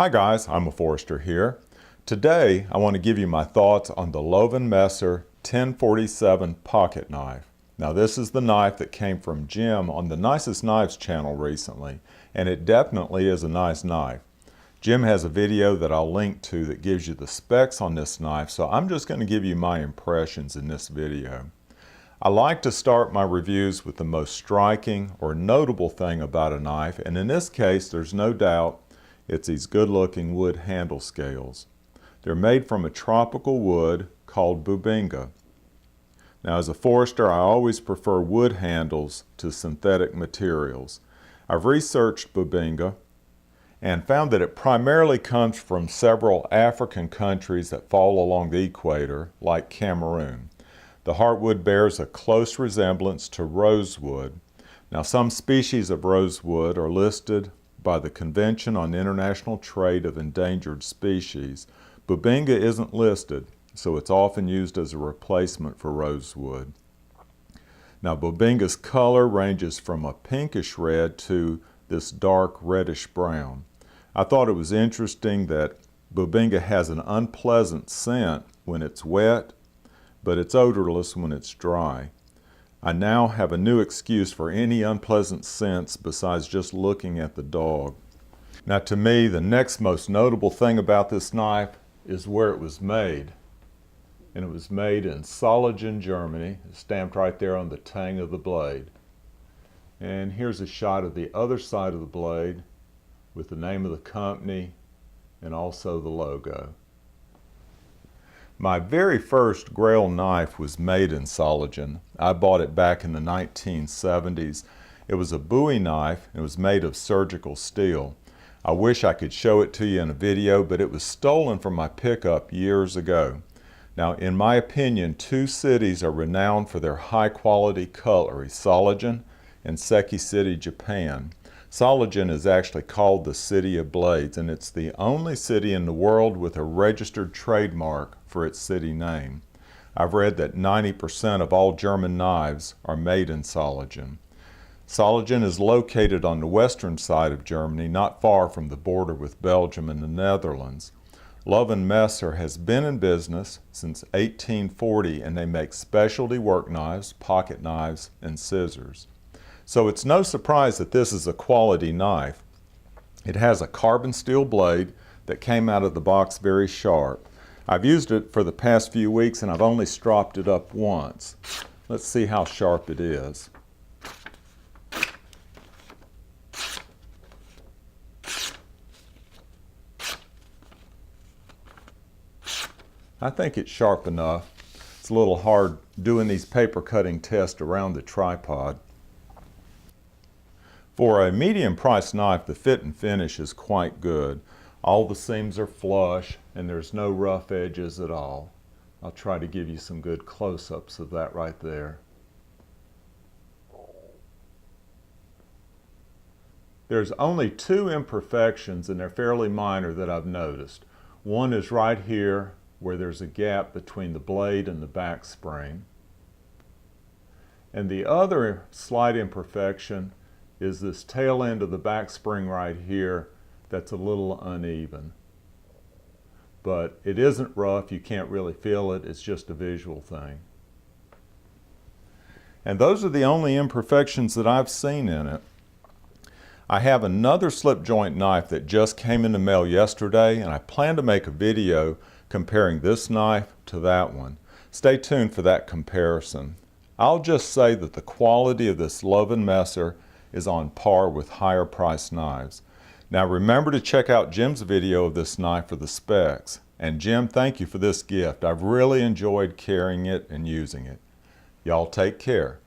Hi guys, I'm a Forester here. Today I want to give you my thoughts on the Loewen 1047 pocket knife. Now this is the knife that came from Jim on the Nicest Knives channel recently, and it definitely is a nice knife. Jim has a video that I'll link to that gives you the specs on this knife, so I'm just going to give you my impressions in this video. I like to start my reviews with the most striking or notable thing about a knife, and in this case there's no doubt it's these good-looking wood handle scales. They're made from a tropical wood called bubinga. Now as a forester, I always prefer wood handles to synthetic materials. I've researched bubinga and found that it primarily comes from several African countries that fall along the equator, like Cameroon. The heartwood bears a close resemblance to rosewood. Now some species of rosewood are listed by the Convention on International Trade of Endangered Species. Bubinga isn't listed, so it's often used as a replacement for rosewood. Now bubinga's color ranges from a pinkish red to this dark reddish brown. I thought it was interesting that bubinga has an unpleasant scent when it's wet, but it's odorless when it's dry. I now have a new excuse for any unpleasant scents besides just looking at the dog. Now to me, the next most notable thing about this knife is where it was made. And it was made in Loewen, Germany. It's stamped right there on the tang of the blade. And here's a shot of the other side of the blade with the name of the company and also the logo. My very first Grail knife was made in Loewen. I bought it back in the 1970s. It was a Bowie knife. It was made of surgical steel. I wish I could show it to you in a video, but it was stolen from my pickup years ago. Now, in my opinion, two cities are renowned for their high-quality cutlery, Loewen and Seki City, Japan. Loewen is actually called the City of Blades, and it's the only city in the world with a registered trademark for its city name. I've read that 90% of all German knives are made in Loewen. Loewen is located on the western side of Germany, not far from the border with Belgium and the Netherlands. Loewen Messer has been in business since 1840, and they make specialty work knives, pocket knives, and scissors. So it's no surprise that this is a quality knife. It has a carbon steel blade that came out of the box very sharp. I've used it for the past few weeks and I've only stropped it up once. Let's see how sharp it is. I think it's sharp enough. It's a little hard doing these paper cutting tests around the tripod. For a medium-priced knife, the fit and finish is quite good. All the seams are flush and there's no rough edges at all. I'll try to give you some good close-ups of that right there. There's only two imperfections, and they're fairly minor, that I've noticed. One is right here where there's a gap between the blade and the back spring. And the other slight imperfection is this tail end of the back spring right here that's a little uneven. But it isn't rough, you can't really feel it, it's just a visual thing. And those are the only imperfections that I've seen in it. I have another slip joint knife that just came in the mail yesterday, and I plan to make a video comparing this knife to that one. Stay tuned for that comparison. I'll just say that the quality of this Loewen Messer is on par with higher priced knives. Now remember to check out Jim's video of this knife for the specs. And Jim, thank you for this gift. I've really enjoyed carrying it and using it. Y'all take care.